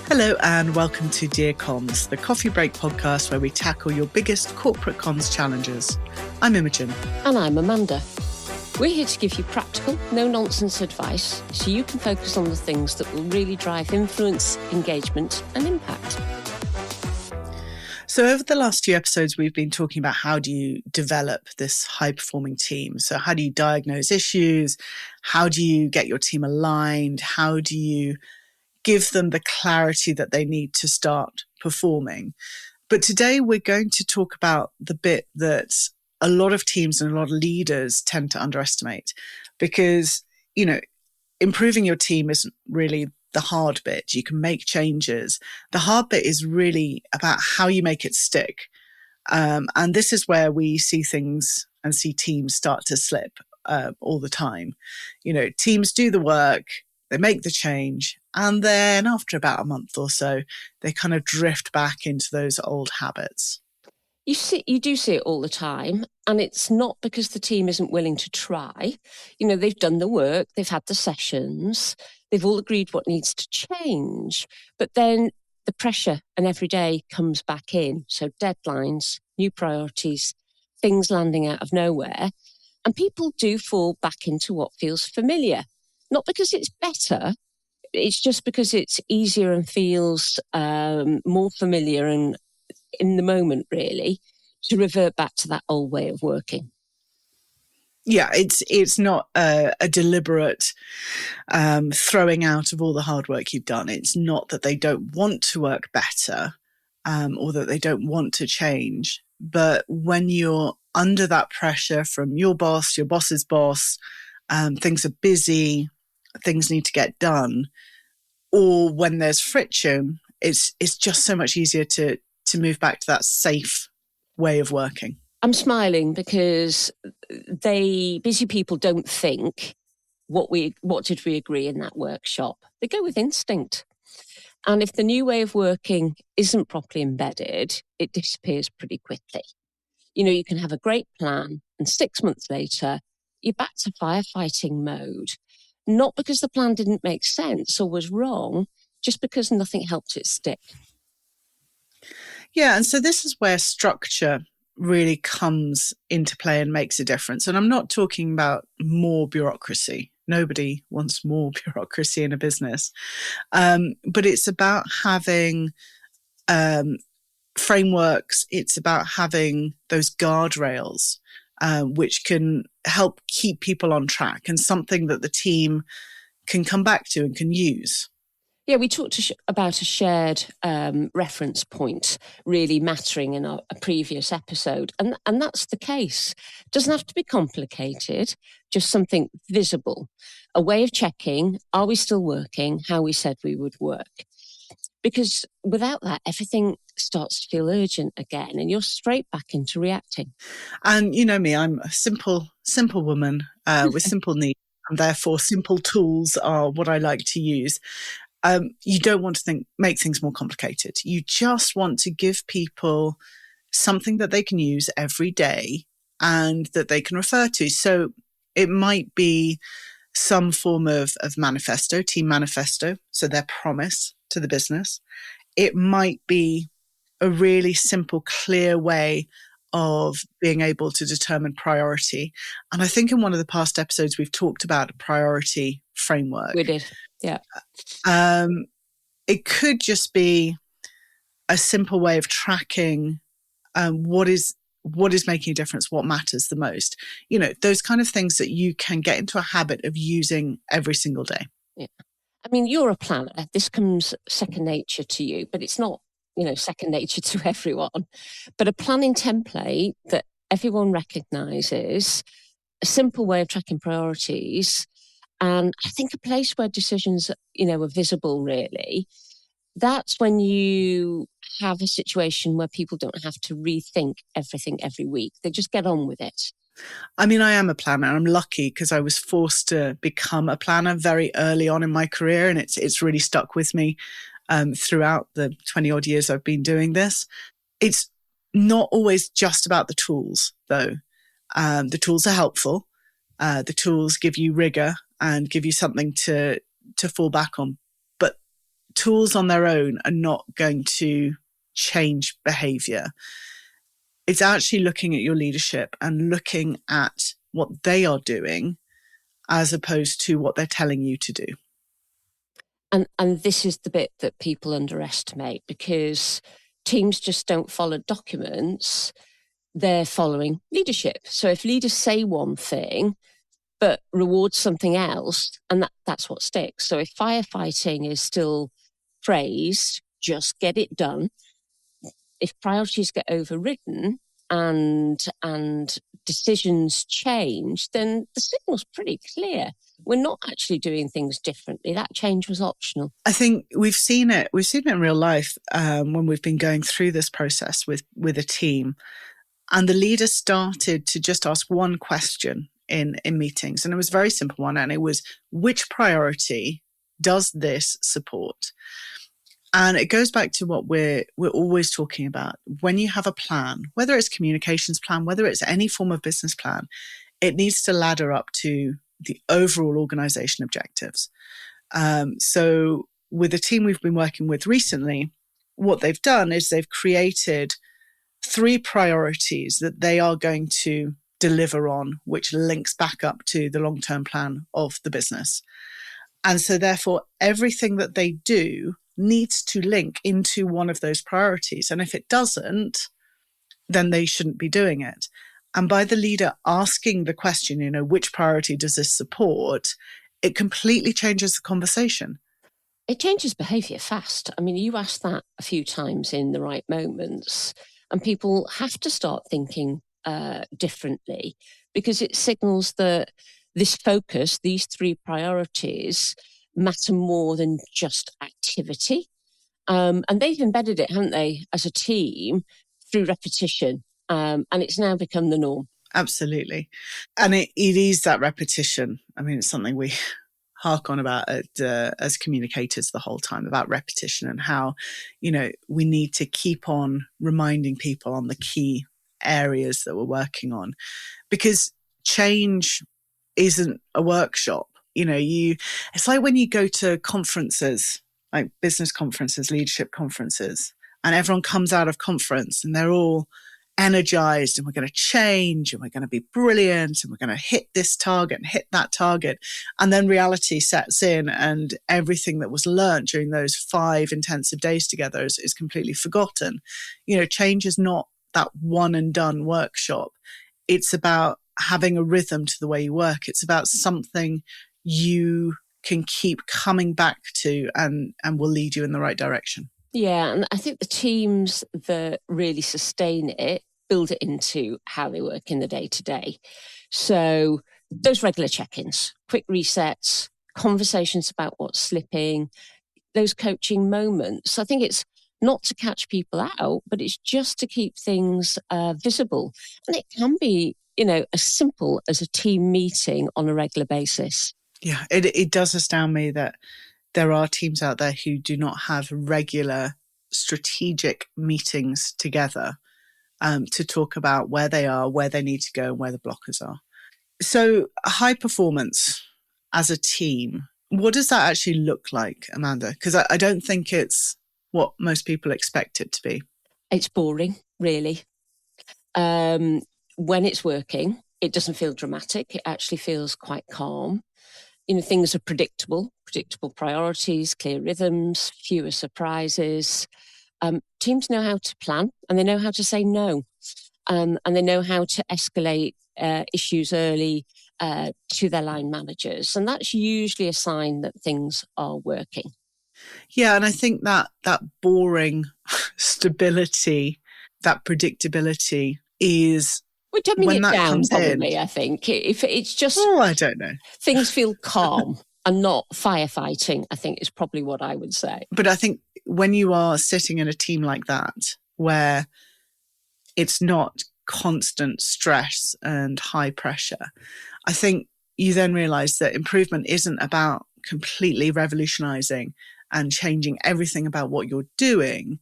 Hello and welcome to Dear Comms, the coffee break podcast where we tackle your biggest corporate comms challenges. I'm Imogen. And I'm Amanda. We're here to give you practical, no-nonsense advice so you can focus on the things that will really drive influence, engagement and impact. So over the last few episodes, we've been talking about how do you develop this high-performing team? So how do you diagnose issues? How do you get your team aligned? How do you give them the clarity that they need to start performing? But today we're going to talk about the bit that a lot of teams and a lot of leaders tend to underestimate because, improving your team isn't really the hard bit. You can make changes. The hard bit is really about how you make it stick. And this is where we see things and see teams start to slip all the time. Teams do the work, they make the change, and then after about a month or so, they kind of drift back into those old habits. You do see it all the time, and it's not because the team isn't willing to try. They've done the work, they've had the sessions, they've all agreed what needs to change, but then the pressure and every day comes back in. So deadlines, new priorities, things landing out of nowhere, and people do fall back into what feels familiar. Not because it's better, it's just because it's easier and feels more familiar and in the moment, really, to revert back to that old way of working. Yeah, it's not a deliberate throwing out of all the hard work you've done. It's not that they don't want to work better or that they don't want to change. But when you're under that pressure from your boss, your boss's boss, things are busy, things need to get done, or when there's friction, it's just so much easier to move back to that safe way of working. I'm smiling because busy people don't think, what did we agree in that workshop? They go with instinct. And if the new way of working isn't properly embedded, it disappears pretty quickly. You can have a great plan and 6 months later, you're back to firefighting mode. Not because the plan didn't make sense or was wrong, just because nothing helped it stick. Yeah, and so this is where structure really comes into play and makes a difference. And I'm not talking about more bureaucracy. Nobody wants more bureaucracy in a business. But it's about having frameworks. It's about having those guardrails, which can help keep people on track and something that the team can come back to and can use. Yeah, we talked about a shared reference point really mattering in a previous episode. And that's the case. It doesn't have to be complicated, just something visible. A way of checking, are we still working how we said we would work? Because without that, everything starts to feel urgent again and you're straight back into reacting. And you know me, I'm a simple woman with simple needs. And therefore, simple tools are what I like to use. You don't want to make things more complicated. You just want to give people something that they can use every day and that they can refer to. So it might be some form of manifesto, team manifesto, so their promise to the business. It might be a really simple, clear way of being able to determine priority. And I think in one of the past episodes, we've talked about a priority framework. We did. Yeah. It could just be a simple way of tracking what is making a difference, what matters the most. Those kind of things that you can get into a habit of using every single day. Yeah. I mean, you're a planner. This comes second nature to you, but it's not, second nature to everyone. But a planning template that everyone recognises, a simple way of tracking priorities, and I think a place where decisions, are visible really, that's when you have a situation where people don't have to rethink everything every week. They just get on with it. I mean, I am a planner. I'm lucky because I was forced to become a planner very early on in my career, and it's really stuck with me throughout the 20 odd years I've been doing this. It's not always just about the tools, though. The tools are helpful. The tools give you rigor and give you something to fall back on. But tools on their own are not going to change behavior. It's actually looking at your leadership and looking at what they are doing as opposed to what they're telling you to do. And this is the bit that people underestimate, because teams just don't follow documents. They're following leadership. So if leaders say one thing, but reward something else, and that's what sticks. So if firefighting is still praised, just get it done. If priorities get overridden and decisions change, then the signal's pretty clear. We're not actually doing things differently. That change was optional. I think we've seen it in real life when we've been going through this process with a team. And the leader started to just ask one question in meetings. And it was a very simple one. And it was, which priority does this support? And it goes back to what we're always talking about. When you have a plan, whether it's communications plan, whether it's any form of business plan, it needs to ladder up to the overall organization objectives. So with the team we've been working with recently, what they've done is they've created 3 priorities that they are going to deliver on, which links back up to the long-term plan of the business. And so therefore, everything that they do needs to link into one of those priorities. And if it doesn't, then they shouldn't be doing it. And by the leader asking the question, which priority does this support, it completely changes the conversation. It changes behaviour fast. I mean, you ask that a few times in the right moments, and people have to start thinking differently, because it signals that this focus, these 3 priorities, matter more than just activity. And they've embedded it, haven't they, as a team through repetition. And it's now become the norm. Absolutely. And it is that repetition. I mean, it's something we hark on about as communicators the whole time, about repetition and how, we need to keep on reminding people on the key areas that we're working on, because change isn't a workshop. It's like when you go to conferences, like business conferences, leadership conferences, and everyone comes out of conference and they're all energized, and we're going to change, and we're going to be brilliant, and we're going to hit this target and hit that target. And then reality sets in, and everything that was learned during those 5 intensive days together is completely forgotten. Change is not that one and done workshop. It's about having a rhythm to the way you work. It's about something you can keep coming back to and will lead you in the right direction. Yeah, and I think the teams that really sustain it build it into how they work in the day-to-day. So those regular check-ins, quick resets, conversations about what's slipping, those coaching moments. I think it's not to catch people out, but it's just to keep things visible. And it can be, as simple as a team meeting on a regular basis. Yeah, it does astound me that there are teams out there who do not have regular strategic meetings together to talk about where they are, where they need to go, and where the blockers are. So high performance as a team, what does that actually look like, Amanda? Because I don't think it's what most people expect it to be. It's boring, really. When it's working, it doesn't feel dramatic. It actually feels quite calm. Things are predictable priorities, clear rhythms, fewer surprises. Teams know how to plan, and they know how to say no. And they know how to escalate issues early to their line managers. And that's usually a sign that things are working. Yeah, and I think that boring stability, that predictability is... We're dumbing when it that down, comes probably, in, I think. If it's just... Oh, I don't know. Things feel calm and not firefighting, I think is probably what I would say. But I think when you are sitting in a team like that, where it's not constant stress and high pressure, I think you then realize that improvement isn't about completely revolutionizing and changing everything about what you're doing.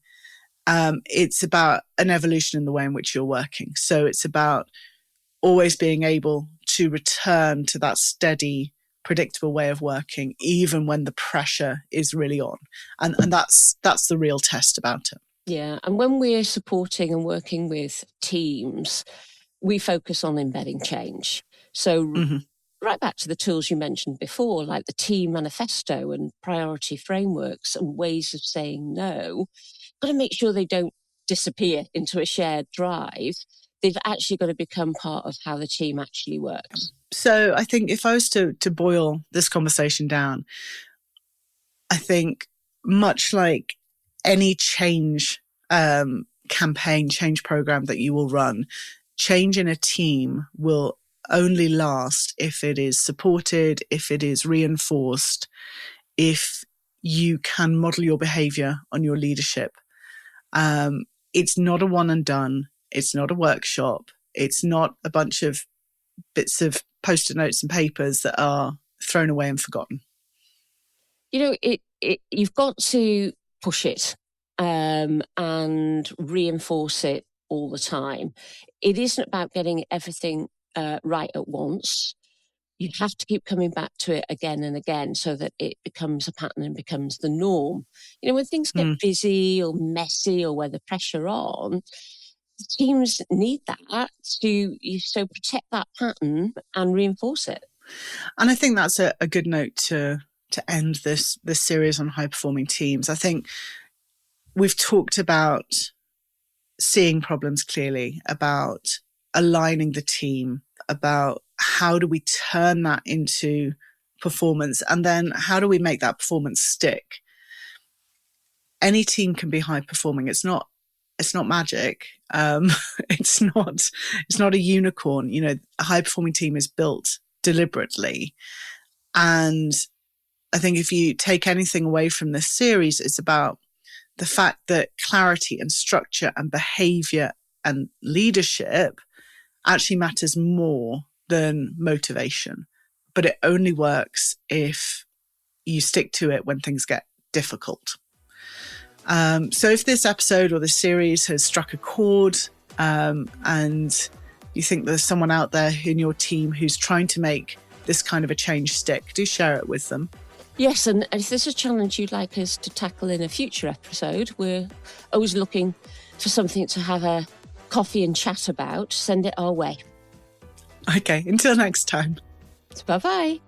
It's about an evolution in the way in which you're working. So it's about always being able to return to that steady predictable way of working, even when the pressure is really on. And that's the real test about it. Yeah. And when we're supporting and working with teams, we focus on embedding change. So right back to the tools you mentioned before, like the team manifesto and priority frameworks and ways of saying no, got to make sure they don't disappear into a shared drive. They've actually got to become part of how the team actually works. So I think if I was to boil this conversation down, I think much like any change campaign, change program that you will run, change in a team will only last if it is supported, if it is reinforced, if you can model your behaviour on your leadership. It's not a one and done. It's not a workshop. It's not a bunch of bits of post-it notes and papers that are thrown away and forgotten. You've got to push it and reinforce it all the time. It isn't about getting everything right at once. You have to keep coming back to it again and again so that it becomes a pattern and becomes the norm. When things get busy or messy or where the pressure on, teams need that to protect that pattern and reinforce it. And I think that's a good note to end this series on high-performing teams. I think we've talked about seeing problems clearly, about aligning the team, about how do we turn that into performance, and then how do we make that performance stick. Any team can be high-performing. It's not magic. It's not a unicorn. A high-performing team is built deliberately. And I think if you take anything away from this series, it's about the fact that clarity and structure and behavior and leadership actually matters more than motivation. But it only works if you stick to it when things get difficult. So if this episode or this series has struck a chord and you think there's someone out there in your team who's trying to make this kind of a change stick, do share it with them. Yes, and if there's a challenge you'd like us to tackle in a future episode, we're always looking for something to have a coffee and chat about. Send it our way. Okay, until next time. Bye-bye.